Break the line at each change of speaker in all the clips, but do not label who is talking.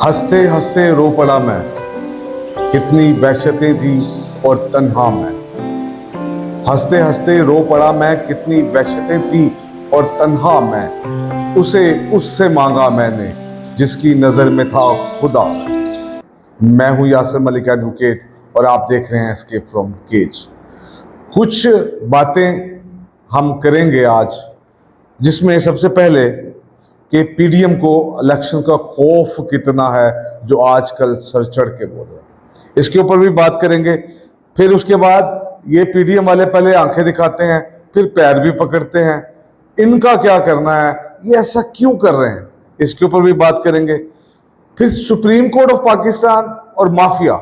हंसते हंसते रो पड़ा मैं, कितनी वहशतें थी और तन्हा मैं। हंसते हंसते रो पड़ा मैं, कितनी वहशतें थी और तन्हा मैं। उसे उससे मांगा मैंने जिसकी नजर में था खुदा। मैं हूं यासिर मलिक एडवोकेट और आप देख रहे हैं एस्केप फ्रॉम केज। कुछ बातें हम करेंगे आज, जिसमें सबसे पहले कि पीडीएम को इलेक्शन का खौफ कितना है जो आजकल सर चढ़ के बोल रहे हैं, इसके ऊपर भी बात करेंगे। फिर उसके बाद ये पीडीएम वाले पहले आंखें दिखाते हैं, फिर पैर भी पकड़ते हैं, इनका क्या करना है, ये ऐसा क्यों कर रहे हैं, इसके ऊपर भी बात करेंगे। फिर सुप्रीम कोर्ट ऑफ पाकिस्तान और माफिया,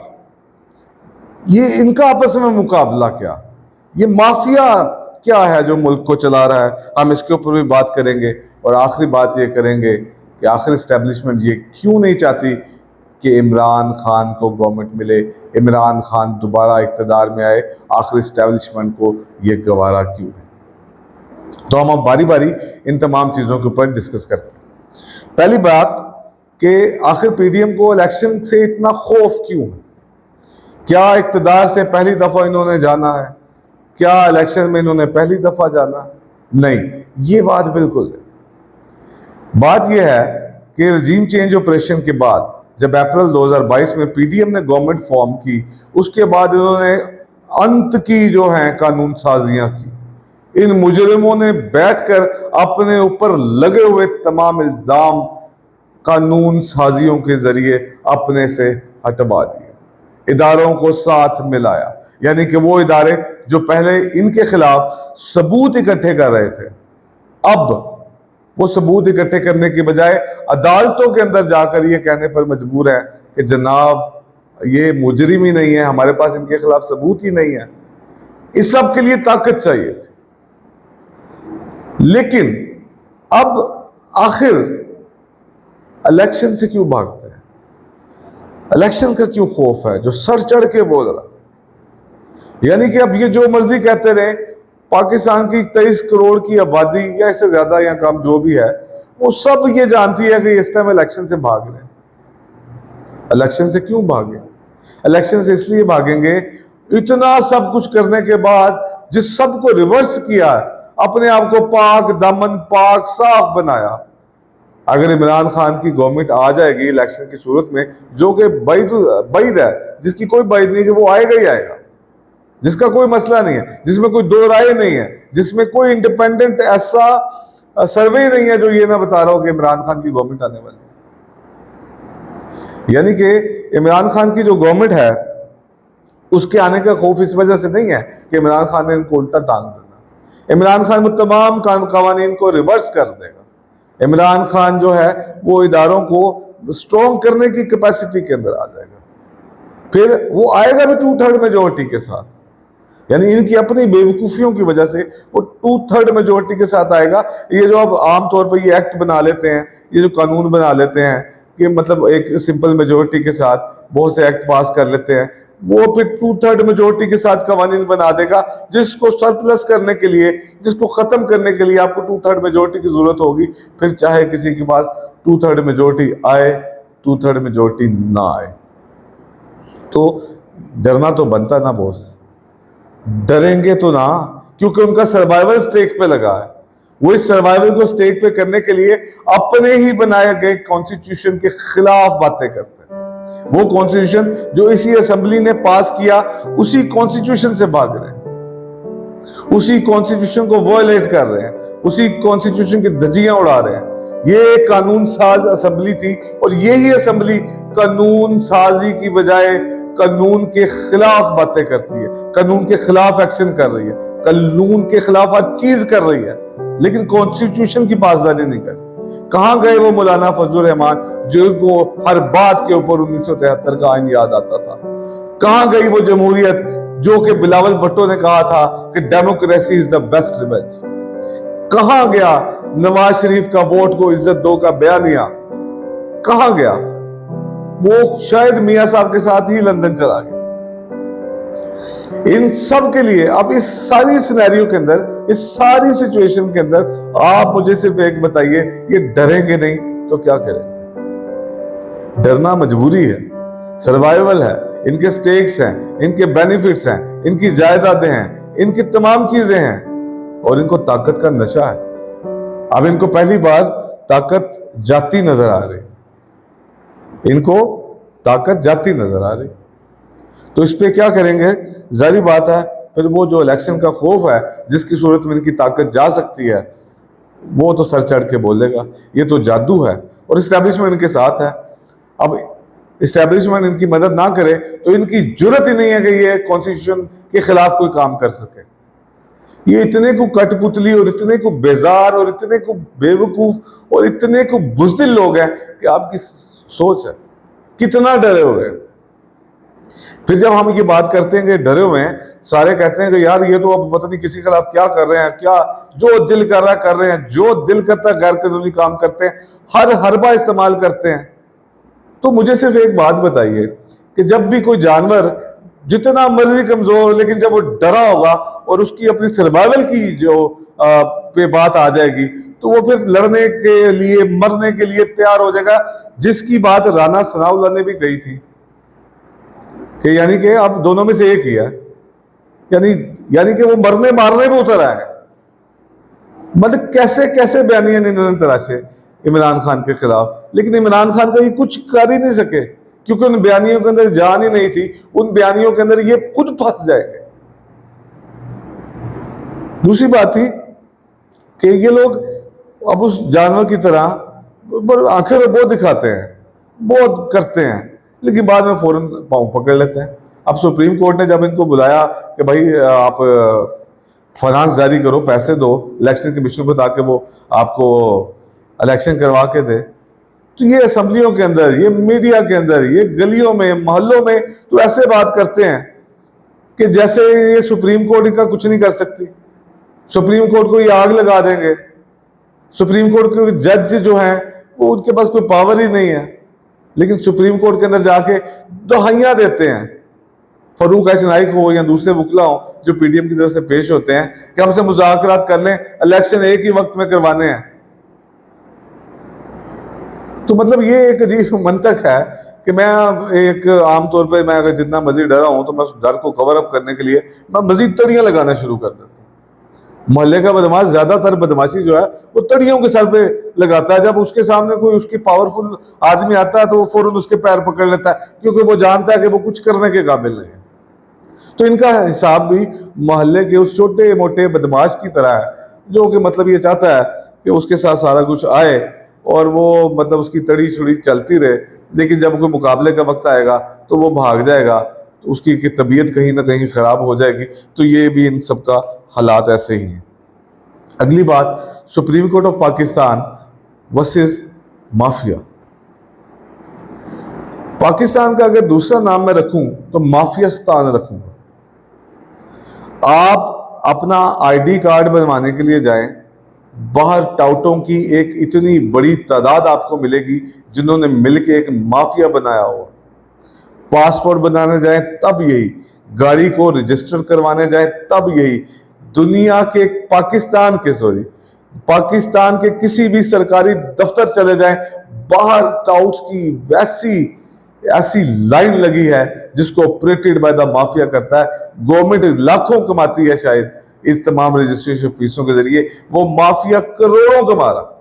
ये इनका आपस में मुकाबला क्या, ये माफिया क्या है जो मुल्क को चला रहा है, हम इसके ऊपर भी बात करेंगे। और आखिरी बात ये करेंगे कि आखिर इस्टेब्लिशमेंट ये क्यों नहीं चाहती कि इमरान खान को गवर्नमेंट मिले, इमरान खान दोबारा इक़्तिदार में आए, आखिर इस्टेब्लिशमेंट को ये गवारा क्यों है। तो हम अब बारी बारी इन तमाम चीज़ों के ऊपर डिस्कस करते हैं। पहली बात कि आखिर पीडीएम को इलेक्शन से इतना खौफ क्यों है। क्या इक़्तिदार से पहली दफ़ा इन्होंने जाना है, क्या इलेक्शन में इन्होंने पहली दफ़ा जाना, नहीं, ये बात बिल्कुल है। बात यह है कि रजीम चेंज ऑपरेशन के बाद जब अप्रैल 2022 में पीडीएम ने गवर्नमेंट फॉर्म की, उसके बाद इन्होंने अंत की जो है कानून साजियां की। इन मुजरिमों ने बैठकर अपने ऊपर लगे हुए तमाम इल्जाम कानून साजियों के जरिए अपने से हटवा दिए, इदारों को साथ मिलाया। यानी कि वो इदारे जो पहले इनके खिलाफ सबूत इकट्ठे कर रहे थे, अब वो सबूत इकट्ठे करने की बजाय अदालतों के अंदर जाकर ये कहने पर मजबूर है कि जनाब ये मुजरिम ही नहीं है, हमारे पास इनके खिलाफ सबूत ही नहीं है। इस सब के लिए ताकत चाहिए थी, लेकिन अब आखिर इलेक्शन से क्यों भागते हैं, इलेक्शन का क्यों खौफ है जो सर चढ़ के बोल रहा। यानी कि अब ये जो मर्जी कहते रहे, पाकिस्तान की 23 करोड़ की आबादी या इससे ज्यादा या कम जो भी है, वो सब ये जानती है कि इस टाइम इलेक्शन से भाग रहे हैं। इलेक्शन से क्यों भागे, इलेक्शन से इसलिए भागेंगे, इतना सब कुछ करने के बाद जिस सब को रिवर्स किया, अपने आप को पाक दामन पाक साफ बनाया। अगर इमरान खान की गवर्नमेंट आ जाएगी इलेक्शन की सूरत में, जो कि बैद है, जिसकी कोई बैद नहीं कि वो आएगा ही आएगा, जिसका कोई मसला नहीं है, जिसमें कोई दो राय नहीं है, जिसमें कोई इंडिपेंडेंट ऐसा सर्वे नहीं है जो ये ना बता रहा हो कि इमरान खान की गवर्नमेंट आने वाली है। यानी कि इमरान खान की जो गवर्नमेंट है उसके आने का खौफ इस वजह से नहीं है कि इमरान खान ने इनको उल्टा टांग देना। इमरान खान वो तमाम कवानीन को रिवर्स कर देगा। इमरान खान जो है वो इदारों को स्ट्रॉन्ग करने की कैपेसिटी के अंदर आ जाएगा। फिर वो आएगा भी 2/3 मेजोरिटी के साथ, यानी इनकी अपनी बेवकूफियों की वजह से वो 2/3 मेजोरिटी के साथ आएगा। ये जो अब आमतौर पर ये एक्ट बना लेते हैं, ये जो कानून बना लेते हैं कि मतलब एक सिंपल मेजोरिटी के साथ बहुत से एक्ट पास कर लेते हैं, वो फिर 2/3 मेजोरिटी के साथ कानून बना देगा, जिसको सरप्लस करने के लिए, जिसको खत्म करने के लिए आपको 2/3 मेजोरिटी की जरूरत होगी। फिर चाहे किसी के पास 2/3 मेजोरिटी आए, 2/3 मेजोरिटी ना आए, तो डरना तो बनता ना बॉस, डरेंगे तो ना, क्योंकि उनका सर्वाइवल स्टेक पे लगा है। वो इस सर्वाइवल को स्टेक पे करने के लिए अपने ही बनाए गए कॉन्स्टिट्यूशन के खिलाफ बातें करते हैं। वो कॉन्स्टिट्यूशन जो इसी असेंबली ने पास किया, उसी कॉन्स्टिट्यूशन से भाग रहे हैं, उसी कॉन्स्टिट्यूशन को वायलेट कर रहे हैं, उसी कॉन्स्टिट्यूशन की धज्जियां उड़ा रहे हैं। ये कानून साज असेंबली थी और यही असेंबली कानून साजी की बजाय कानून के खिलाफ बातें करती है, कानून के खिलाफ एक्शन कर रही है, कानून के खिलाफ हर चीज कर रही है, लेकिन कॉन्स्टिट्यूशन की पासदारी नहीं कर रही। कहां गए वो मौलाना फजलुर रहमान जिनको हर बात के ऊपर 1973 का आइन याद आता था। कहां गई वो जमहूरियत जो कि बिलावल भुट्टो ने कहा था कि democracy is the best revenge. कहां गया नवाज शरीफ का वोट को इज्जत दो का बयानिया, कहां गया वो? शायद मियां साहब के साथ ही लंदन चला गया। इन सब के लिए अब इस सारी सिनेरियो के अंदर, इस सारी सिचुएशन के अंदर आप मुझे सिर्फ एक बताइए, ये डरेंगे नहीं तो क्या करेंगे? डरना मजबूरी है, सर्वाइवल है, इनके स्टेक्स हैं, इनके बेनिफिट्स हैं, इनकी जायदादें हैं, इनकी तमाम चीजें हैं और इनको ताकत का नशा है। अब इनको पहली बार ताकत जाती नजर आ रही, इनको ताकत जाती नजर आ रही। तो इस पे क्या करेंगे? जाहिर बात है फिर वो जो इलेक्शन का खौफ है जिसकी सूरत में इनकी ताकत जा सकती है, वो तो सर चढ़ के बोलेगा ये तो जादू है और इस्टेब्लिशमेंट इनके साथ है। अब इस्टेब्लिशमेंट इनकी मदद ना करे तो इनकी जुर्रत ही नहीं है कि ये कॉन्स्टिट्यूशन के खिलाफ कोई काम कर सके। ये इतने को कठपुतली और इतने को बेजार और इतने को बेवकूफ और इतने को बुज़दिल लोग हैं कि आपकी सोच है कितना डरे हुए हैं। फिर जब हम ये बात करते हैं कि डरे हुए हैं, सारे कहते हैं कि यार ये तो अब पता नहीं किसी के खिलाफ क्या कर रहे हैं, क्या जो दिल कर रहा कर रहे हैं, जो दिल करता गैर कानूनी काम करते हैं, हर हरबा इस्तेमाल करते हैं। तो मुझे सिर्फ एक बात बताइए कि जब भी कोई जानवर जितना मर्जी कमजोर, लेकिन जब वो डरा होगा और उसकी अपनी सर्वाइवल की जो पे बात आ जाएगी तो वो फिर लड़ने के लिए मरने के लिए तैयार हो जाएगा, जिसकी बात राणा सनाउल्लाह ने भी कही थी कि यानी कि अब दोनों में से एक ही है, यानी कि वो मरने मारने पे उतर आए। मतलब कैसे कैसे बयानियां इन्होंने तराशे इमरान खान के खिलाफ, लेकिन इमरान खान का ये कुछ कर ही नहीं सके क्योंकि उन बयानियों के अंदर जान ही नहीं थी। उन बयानियों के अंदर ये खुद फंस जाएंगे। दूसरी बात थी कि ये लोग अब उस जानवर की तरह आंखें में बहुत दिखाते हैं, बहुत करते हैं, लेकिन बाद में फौरन पांव पकड़ लेते हैं। अब सुप्रीम कोर्ट ने जब इनको बुलाया कि भाई आप फाइनेंस जारी करो, पैसे दो इलेक्शन कमीशन को ताकि वो आपको इलेक्शन करवा के दे, तो ये असेंबलियों के अंदर, ये मीडिया के अंदर, ये गलियों में मोहल्लों में तो ऐसे बात करते हैं कि जैसे ये सुप्रीम कोर्ट इनका कुछ नहीं कर सकती, सुप्रीम कोर्ट को ये आग लगा देंगे, सुप्रीम कोर्ट के जज जो हैं वो उनके पास कोई पावर ही नहीं है। लेकिन सुप्रीम कोर्ट के अंदर जाके दुहाइयां देते हैं फरूक एच नाइक हो या दूसरे वकला हो जो पीडीएम की तरफ से पेश होते हैं कि हमसे मुज़ाकरात कर लें, इलेक्शन एक ही वक्त में करवाने हैं। तो मतलब ये एक अजीब मंतक है कि मैं एक आमतौर पर मैं अगर जितना मजीद डरा हूं तो मैं उस डर को कवर अप करने के लिए मैं मजीद तड़ियां लगाना शुरू कर देता हूं। मोहल्ले का बदमाश ज्यादातर बदमाशी जो है वो तड़ियों के सर पे लगाता है। जब उसके सामने कोई उसकी पावरफुल आदमी आता है तो वो फौरन उसके पैर पकड़ लेता है क्योंकि वो जानता है कि वो कुछ करने के काबिल नहीं है। तो इनका हिसाब भी मोहल्ले के उस छोटे मोटे बदमाश की तरह है जो कि मतलब ये चाहता है कि उसके साथ सारा कुछ आए और वो मतलब उसकी तड़ी छुड़ी चलती रहे, लेकिन जब कोई मुकाबले का वक्त आएगा तो वो भाग जाएगा, तो उसकी तबीयत कहीं ना कहीं खराब हो जाएगी। तो ये भी इन सबका हालात ऐसे ही हैं। अगली बात, supreme court of Pakistan versus mafia. Pakistan का अगर दूसरा नाम मैं रखूं तो माफियास्तान रखूंगा। आप अपना आईडी कार्ड बनवाने के लिए जाएं, बाहर टाउटों की एक इतनी बड़ी तादाद आपको मिलेगी जिन्होंने मिलकर एक माफिया बनाया हो। पासपोर्ट बनाने जाए तब यही, गाड़ी को रजिस्टर करवाने जाए तब यही, दुनिया के पाकिस्तान के किसी भी सरकारी दफ्तर चले जाएं, बाहर टाउट्स की वैसी ऐसी लाइन लगी है जिसको ऑपरेटेड बाय द माफिया करता है। गवर्नमेंट लाखों कमाती है शायद इस तमाम रजिस्ट्रेशन फीसों के जरिए, वो माफिया करोड़ों कमा रहा।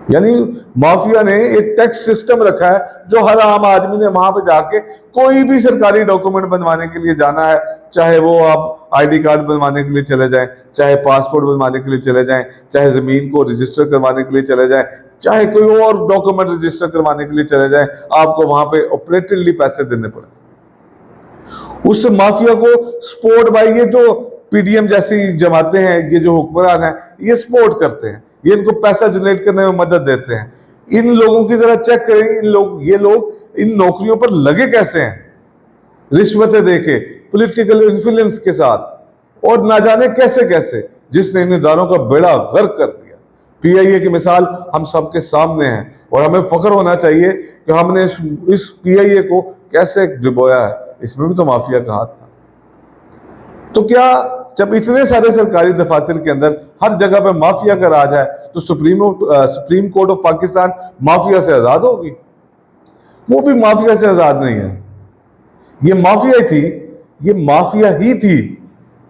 यानी माफिया ने एक टैक्स सिस्टम रखा है जो हर आम आदमी ने वहां पे जाके कोई भी सरकारी डॉक्यूमेंट बनवाने के लिए जाना है, चाहे वो आप आईडी कार्ड बनवाने के लिए चले जाएं, चाहे पासपोर्ट बनवाने के लिए चले जाएं, चाहे जमीन को रजिस्टर करवाने के लिए चले जाएं, चाहे कोई और डॉक्यूमेंट रजिस्टर करवाने के लिए चले जाएं, आपको वहां पे ऑपरेटिवली पैसे देने पड़े। उस माफिया को सपोर्ट बाय ये जो पीडीएम जैसी जमातें हैं, ये जो हुक्मरान हैं, ये सपोर्ट करते हैं, ये इनको पैसा जनरेट करने में मदद देते हैं। इन लोगों की जरा चेक करें, ये लोग इन नौकरियों पर लगे कैसे हैं, रिश्वतें देके, पॉलिटिकल इन्फ्लुएंस के साथ, और ना जाने कैसे कैसे, जिसने इन इदारों का बेड़ा गर्क कर दिया। पीआईए की मिसाल हम सबके सामने है और हमें फख्र होना चाहिए कि हमने इस पीआईए को कैसे डुबोया है। इसमें भी तो माफिया का हाथ था। तो क्या जब इतने सारे सरकारी दफातर के अंदर हर जगह पे माफिया का राज है तो supreme court of Pakistan mafia से आजाद होगी? वो भी माफिया से आजाद नहीं है। ये माफिया थी, ये माफिया ही थी।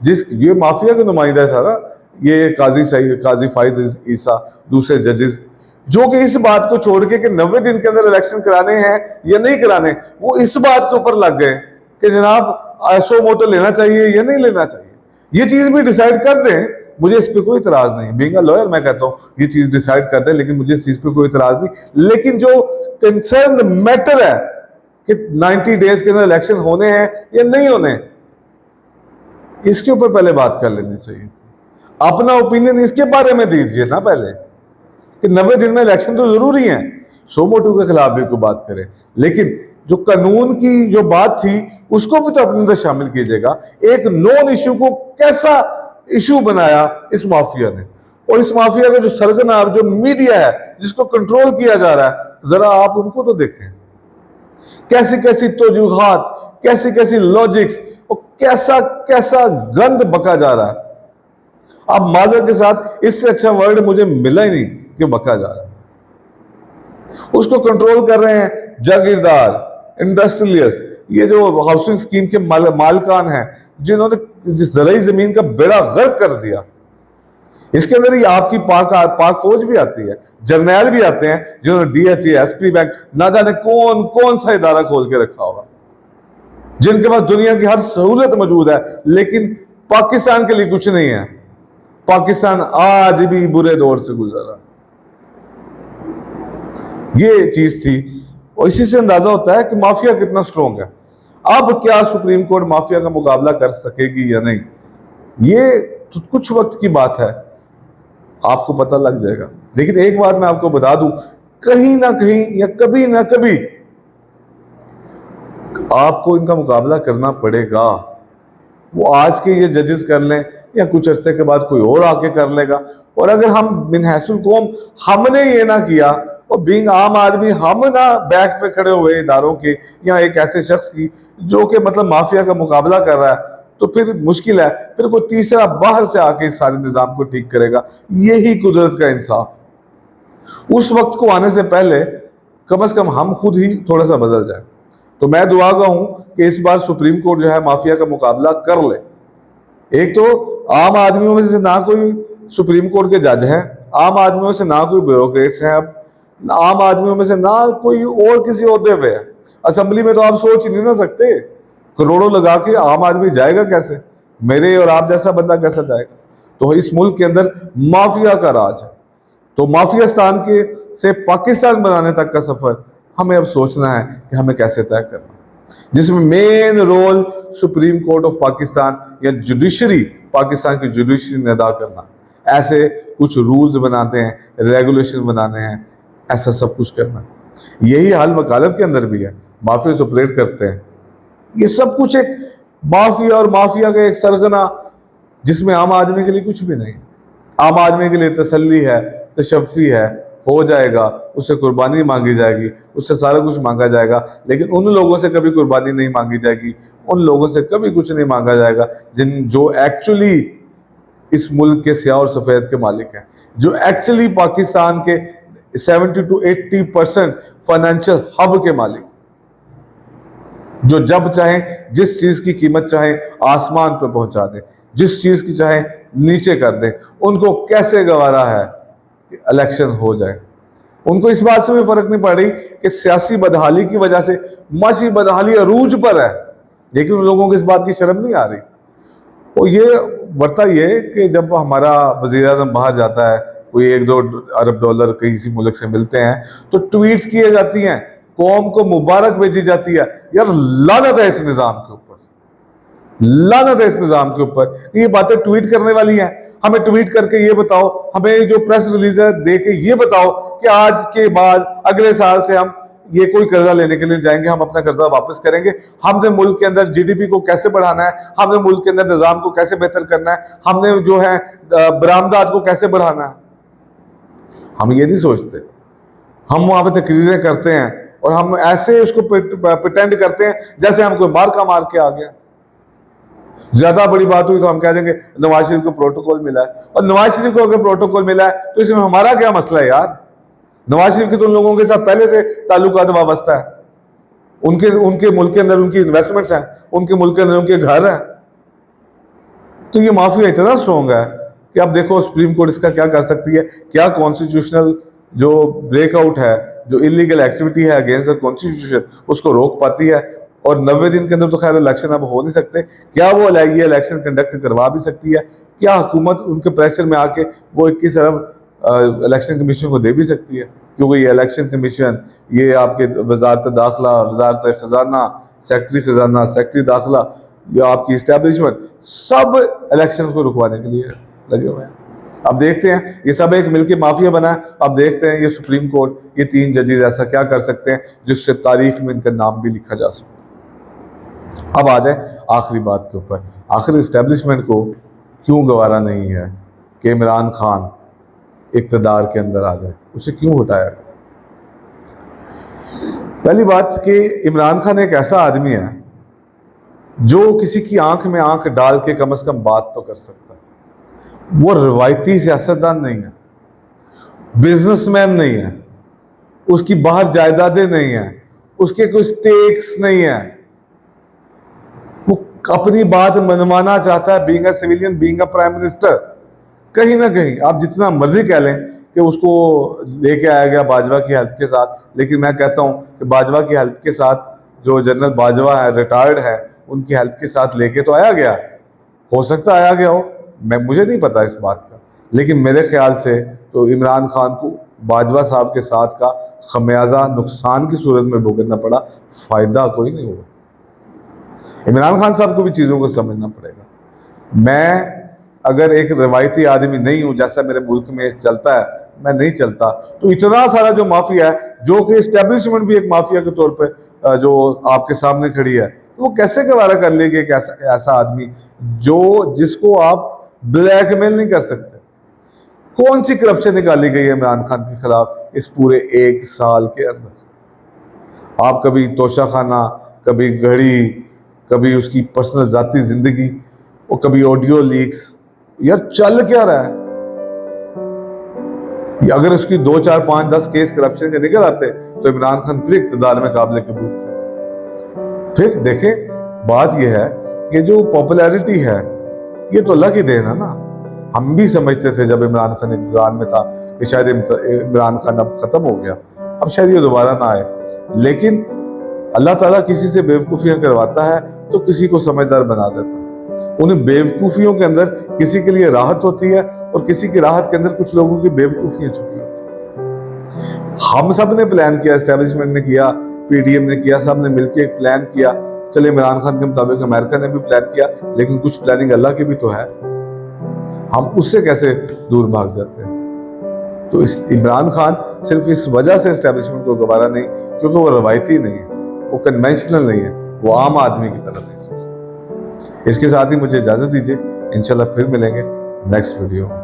ये माफिया का नुमाइंदा था ना, ये काजी फाइद ईसा, दूसरे जजेस, जो कि इस बात को छोड़ के कि 90 दिन के अंदर इलेक्शन कराने हैं या नहीं कराने, वो इस बात के ऊपर लग गए कि जनाब सो मोटो लेना चाहिए या नहीं लेना चाहिए। ये चीज भी डिसाइड कर दें, मुझे इस पे कोई इतराज नहीं। बीइंग अ लॉयर मैं कहता हूं ये चीज डिसाइड कर दें, लेकिन मुझे इस चीज पे कोई इतराज नहीं। लेकिन जो कंसर्न मैटर है कि 90 डेज के अंदर इलेक्शन होने हैं या नहीं होने, इसके ऊपर पहले बात कर लेनी चाहिए। अपना ओपिनियन इसके बारे में दीजिए ना पहले, कि 90 दिन में इलेक्शन तो जरूरी है। सो मोटू के खिलाफ भी कोई बात करे, लेकिन जो कानून की जो बात थी उसको भी तो अपने अंदर शामिल कीजिएगा। एक नॉन इश्यू को कैसा इश्यू बनाया इस माफिया ने, और इस माफिया का जो सरगना, जो मीडिया है जिसको कंट्रोल किया जा रहा है, जरा आप उनको तो देखें। कैसी कैसी तोजुहात, कैसी कैसी लॉजिक्स, और कैसा कैसा गंद बका जा रहा है। अब माजर के साथ इससे अच्छा वर्ड मुझे मिला ही नहीं कि बका जा रहा है। उसको कंट्रोल कर रहे हैं जागीरदार, इंडस्ट्रियलिस्ट, ये जो हाउसिंग स्कीम के मालकान हैं, जिन्होंने जिस ज़राई जमीन का बेड़ा गर्क कर दिया। इसके अंदर ही आपकी पाक फौज भी आती है, जर्नैल भी आते हैं, जिन्होंने DHA, एसपी बैंक, ना जाने कौन कौन सा इदारा खोल के रखा होगा, जिनके पास दुनिया की हर सहूलत मौजूद है, लेकिन पाकिस्तान के लिए कुछ नहीं है। पाकिस्तान आज भी बुरे दौर से गुजर रहा। ये चीज थी, और इसी से अंदाजा होता है कि माफिया कितना स्ट्रॉन्ग है। अब क्या सुप्रीम कोर्ट माफिया का मुकाबला कर सकेगी या नहीं, ये तो कुछ वक्त की बात है, आपको पता लग जाएगा। लेकिन एक बात मैं आपको बता दूं, कहीं ना कहीं या कभी ना कभी आपको इनका मुकाबला करना पड़ेगा। वो आज के ये जजेस कर लें या कुछ अरसे के बाद कोई और आके कर लेगा। और अगर हम मिनहसुल कौम हमने ये ना किया, और बीइंग आम आदमी हम ना बैक पे खड़े हुए इदारों के या एक ऐसे शख्स की जो कि मतलब माफिया का मुकाबला कर रहा है, तो फिर मुश्किल है। फिर कोई तीसरा बाहर से आके इस सारे निजाम को ठीक करेगा। यही कुदरत का इंसाफ। उस वक्त को आने से पहले कम से कम हम खुद ही थोड़ा सा बदल जाए। तो मैं दुआ का हूं कि इस बार सुप्रीम कोर्ट जो है माफिया का मुकाबला कर ले। एक तो आम आदमियों में से ना कोई सुप्रीम कोर्ट के जज हैं, आम आदमियों से ना कोई ब्यूरोक्रेट्स हैं, अब आम आदमियों में से ना कोई और किसी ओहदे पे है। असेंबली में तो आप सोच ही नहीं ना सकते, करोड़ों लगा के आम आदमी जाएगा कैसे, मेरे और आप जैसा बंदा कैसा जाएगा। तो इस मुल्क के अंदर माफिया का राज है। तो माफियास्तान के से पाकिस्तान बनाने तक का सफर हमें अब सोचना है कि हमें कैसे तय करना, जिसमें main role supreme court of Pakistan या जुडिशरी, पाकिस्तान की जुडिशरी ने अदा करना। ऐसे कुछ रूल्स बनाते हैं, रेगुलेशन बनाने हैं, ऐसा सब कुछ करना। यही हाल वकालत के अंदर भी है, माफिया ऑपरेट करते हैं। ये सब कुछ एक माफिया और माफिया का एक सरगना, जिसमें आम आदमी के लिए कुछ भी नहीं। आम आदमी के लिए तसल्ली है, तशफ़ी है, हो जाएगा, उससे कुर्बानी मांगी जाएगी, उससे सारा कुछ मांगा जाएगा। लेकिन उन लोगों से कभी कुर्बानी नहीं मांगी जाएगी, उन लोगों से कभी कुछ नहीं मांगा जाएगा जो एक्चुअली इस मुल्क के स्याह और सफेद के मालिक हैं, जो एक्चुअली पाकिस्तान के 70 to 80% फाइनेंशियल हब के मालिक, जो जब चाहें जिस चीज की कीमत चाहे आसमान पर पहुंचा दें, जिस चीज की चाहे नीचे कर दें। उनको कैसे गवारा है कि इलेक्शन हो जाए। उनको इस बात से भी फर्क नहीं पड़ रही कि सियासी बदहाली की वजह से माशी बदहाली अरूज पर है, लेकिन उन लोगों को इस बात की शर्म नहीं आ रही। और ये बढ़ता ये कि जब हमारा वज़ीर-ए-आज़म बाहर जाता है, कोई 1-2 अरब डॉलर किसी मुल्क से मिलते हैं, तो ट्वीट्स किए जाती हैं, कौम को मुबारक भेजी जाती है। यार लानत है इस निज़ाम के ऊपर, लानत है इस निज़ाम के ऊपर। ये बातें ट्वीट करने वाली हैं। हमें ट्वीट करके ये बताओ, हमें जो प्रेस रिलीज है दे के ये बताओ कि आज के बाद अगले साल से हम ये कोई कर्जा लेने के लिए जाएंगे, हम अपना कर्जा वापस करेंगे। हमने मुल्क के अंदर जीडीपी को कैसे बढ़ाना है, हमने मुल्क के अंदर निजाम को कैसे बेहतर करना है, हमने जो है बरामदात को कैसे बढ़ाना है। हम ये नहीं सोचते। हम वहां पे तकरीरें करते हैं और हम ऐसे उसको प्रिटेंड करते हैं जैसे हम कोई मार का मार के आ गया। ज्यादा बड़ी बात हुई तो हम कह देंगे नवाज शरीफ को प्रोटोकॉल मिला है, और नवाज शरीफ को अगर प्रोटोकॉल मिला है तो इसमें हमारा क्या मसला है यार। नवाज शरीफ के तो उन लोगों के साथ पहले से ताल्लुकात वाबस्ता है। उनके उनके मुल्क के अंदर उनकी इन्वेस्टमेंट्स हैं, उनके मुल्क के अंदर उनके घर हैं। तो ये माफिया इतना स्ट्रॉन्ग है कि अब देखो सुप्रीम कोर्ट इसका क्या कर सकती है, क्या कॉन्स्टिट्यूशनल जो ब्रेकआउट है, जो इलीगल एक्टिविटी है अगेंस्ट द कॉन्स्टिट्यूशन, उसको रोक पाती है। और 90 दिन के अंदर तो खैर इलेक्शन अब हो नहीं सकते, क्या वो ये इलेक्शन कंडक्ट करवा भी सकती है? क्या हुकूमत उनके प्रेशर में आके वो 21 अरब इलेक्शन कमीशन को दे भी सकती है? क्योंकि ये इलेक्शन कमीशन, ये आपके वजारत दाखिला, वजारत खजाना, सेक्रेटरी खजाना, सेक्रेटरी दाखिला, या आपकी इस्टेब्लिशमेंट, सब इलेक्शन को रुकवाने के लिए लगे हुए हैं। अब देखते हैं, ये सब एक मिलके माफिया बना है। अब देखते हैं ये सुप्रीम कोर्ट, ये 3 जजेस ऐसा क्या कर सकते हैं जिससे तारीख में इनका नाम भी लिखा जा सके। अब आ जाए आखिरी बात के ऊपर। आखिर इस्टेब्लिशमेंट को क्यों गवारा नहीं है कि इमरान खान इक़्तिदार के अंदर आ जाए? उसे क्यों हटाया? पहली बात कि इमरान खान एक ऐसा आदमी है जो किसी की आंख में आंख डाल के कम से कम बात तो कर सकता है। वो रवायती सियासतदान नहीं है, बिजनेसमैन नहीं है, उसकी बाहर जायदादें नहीं है, उसके कोई स्टेक्स नहीं है। वो अपनी बात मनवाना चाहता है, being a civilian, being a prime minister. कहीं ना कहीं आप जितना मर्जी कह लें कि उसको लेके आया गया बाजवा की हेल्प के साथ, लेकिन मैं कहता हूं कि बाजवा की हेल्प के साथ, जो जनरल बाजवा है, रिटायर्ड है, उनकी हेल्प के साथ लेके तो आया गया। हो सकता आया गया हो, मुझे नहीं पता इस बात का, लेकिन मेरे ख्याल से तो इमरान खान को बाजवा साहब के साथ का खमियाजा नुकसान की सूरत में भुगतना पड़ा, फायदा कोई नहीं हुआ। इमरान खान साहब को भी चीज़ों को समझना पड़ेगा। मैं अगर एक रवायती आदमी नहीं हूं, जैसा मेरे मुल्क में चलता है, मैं नहीं चलता, तो इतना सारा जो माफिया है, जो कि इस्टेब्लिशमेंट भी एक माफिया के तौर पे जो आपके सामने खड़ी है, तो वो कैसे गवारा कर लेगी एक ऐसा आदमी जिसको आप ब्लैकमेल नहीं कर सकते? कौन सी करप्शन निकाली गई है इमरान खान के खिलाफ इस पूरे 1 साल के अंदर? आप कभी तोशाखाना, कभी घड़ी, कभी उसकी पर्सनल जाती जिंदगी, और कभी ऑडियो लीक्स। यार चल क्या रहा है? अगर उसकी 2, 4, 5, 10 केस करप्शन के निकल आते तो इमरान खान फिर इक़्तिदार में काबिल कबूल थे। फिर देखें, बात यह है कि जो पॉपुलैरिटी है, ये तो अल्लाह की देन है ना। हम भी समझते थे जब इमरान खान इक़्तिदार में था कि शायद इमरान खान अब खत्म हो गया, अब शायद ये दोबारा ना आए। लेकिन अल्लाह ताला किसी से बेवकूफियां करवाता है तो किसी को समझदार बना देता है। उन बेवकूफियों के अंदर किसी के लिए राहत होती है, और किसी की राहत के अंदर कुछ लोगों की बेवकूफियां छुपी होती है। हम सब ने प्लान किया, एस्टेब्लिशमेंट ने किया, पीडीएम ने किया, सब ने मिलकर एक प्लान किया। चले इमरान खान के मुताबिक अमेरिका ने भी प्लान किया, लेकिन कुछ प्लानिंग अल्लाह की भी तो है। हम उससे कैसे दूर भाग जाते हैं? तो इस इमरान खान सिर्फ इस वजह से एस्टेब्लिशमेंट को गवारा नहीं, क्योंकि वो रवायती नहीं है, वो कन्वेंशनल नहीं है, वो आम आदमी की तरह नहीं सोचता। इसके साथ ही मुझे इजाजत दीजिए, इंशाल्लाह फिर मिलेंगे नेक्स्ट वीडियो में।